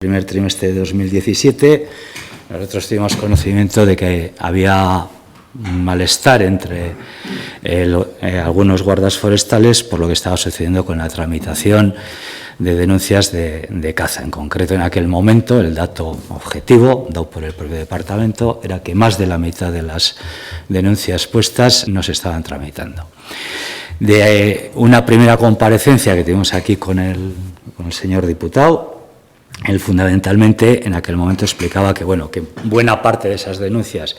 Primer trimestre de 2017, nosotros tuvimos conocimiento de que había un malestar entre algunos guardas forestales por lo que estaba sucediendo con la tramitación de denuncias de caza. En concreto, en aquel momento, el dato objetivo dado por el propio departamento era que más de la mitad de las denuncias puestas no se estaban tramitando. De una primera comparecencia que tuvimos aquí con el señor diputado, él fundamentalmente en aquel momento explicaba que, bueno, que buena parte de esas denuncias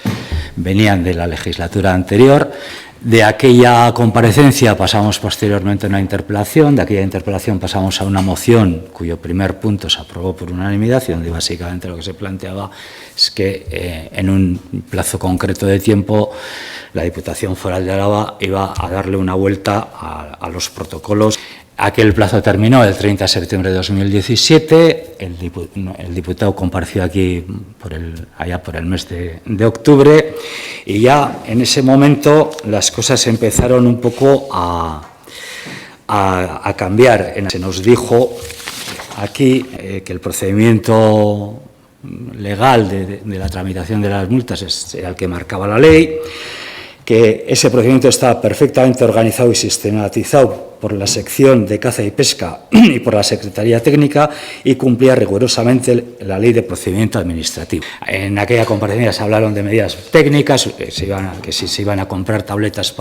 venían de la legislatura anterior. De aquella comparecencia pasamos posteriormente a una interpelación, de aquella interpelación pasamos a una moción cuyo primer punto se aprobó por unanimidad y donde básicamente lo que se planteaba es que en un plazo concreto de tiempo la Diputación Foral de Álava iba a darle una vuelta a los protocolos. Aquel plazo terminó el 30 de septiembre de 2017, el diputado compareció aquí allá por el mes de octubre y ya en ese momento las cosas empezaron un poco a cambiar. Se nos dijo aquí que el procedimiento legal de la tramitación de las multas era el que marcaba la ley, que ese procedimiento estaba perfectamente organizado y sistematizado por la sección de caza y pesca y por la Secretaría Técnica y cumplía rigurosamente la ley de procedimiento administrativo. En aquella comparecencia se hablaron de medidas técnicas, que si se iban a comprar tablets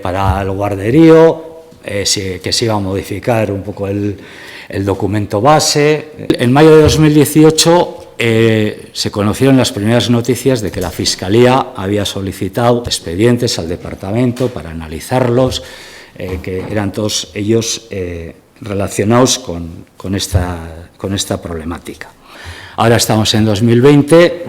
para el guarderío, que se iba a modificar un poco el documento base. En mayo de 2018 se conocieron las primeras noticias de que la Fiscalía había solicitado expedientes al departamento para analizarlos, que eran todos ellos relacionados con esta problemática. Ahora estamos en 2020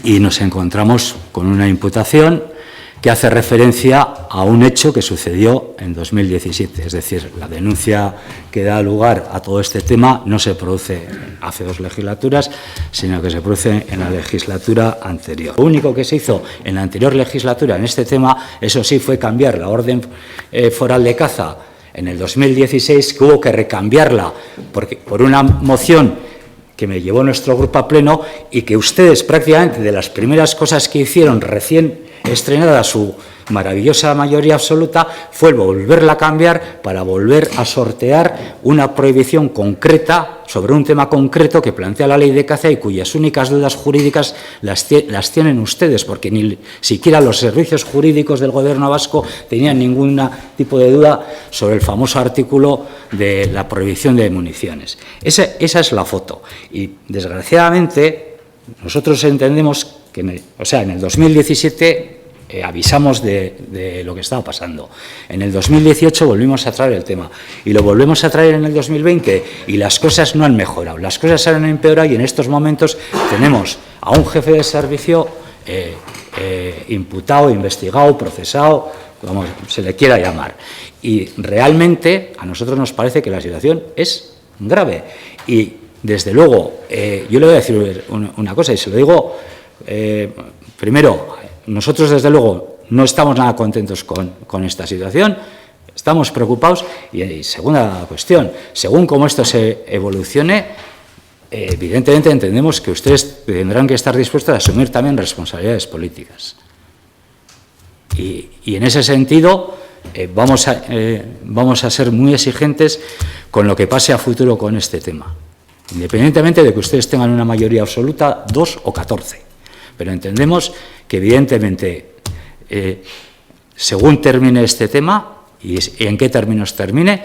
y nos encontramos con una imputación que hace referencia a un hecho que sucedió en 2017, es decir, la denuncia que da lugar a todo este tema no se produce hace 2 legislaturas, sino que se produce en la legislatura anterior. Lo único que se hizo en la anterior legislatura en este tema, eso sí, fue cambiar la orden foral de caza en el 2016, que hubo que recambiarla por una moción que me llevó nuestro grupo a pleno y que ustedes prácticamente de las primeras cosas que hicieron recién estrenada su maravillosa mayoría absoluta fue volverla a cambiar para volver a sortear una prohibición concreta sobre un tema concreto que plantea la ley de caza y cuyas únicas dudas jurídicas las tienen ustedes, porque ni siquiera los servicios jurídicos del Gobierno vasco tenían ningún tipo de duda sobre el famoso artículo de la prohibición de municiones. Esa es la foto y, desgraciadamente, nosotros entendemos que en el 2017 avisamos de lo que estaba pasando. En el 2018 volvimos a traer el tema y lo volvemos a traer en el 2020 y las cosas no han mejorado, las cosas han empeorado y en estos momentos tenemos a un jefe de servicio imputado, investigado, procesado, como se le quiera llamar. Y realmente a nosotros nos parece que la situación es grave y, desde luego, yo le voy a decir una cosa y se lo digo primero. Nosotros, desde luego, no estamos nada contentos con esta situación, estamos preocupados y segunda cuestión, según cómo esto se evolucione, evidentemente entendemos que ustedes tendrán que estar dispuestos a asumir también responsabilidades políticas. Y en ese sentido vamos a ser muy exigentes con lo que pase a futuro con este tema, independientemente de que ustedes tengan una mayoría absoluta, 2 o 14. Pero entendemos que, evidentemente, según termine este tema y en qué términos termine,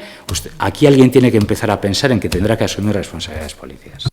aquí alguien tiene que empezar a pensar en que tendrá que asumir responsabilidades políticas.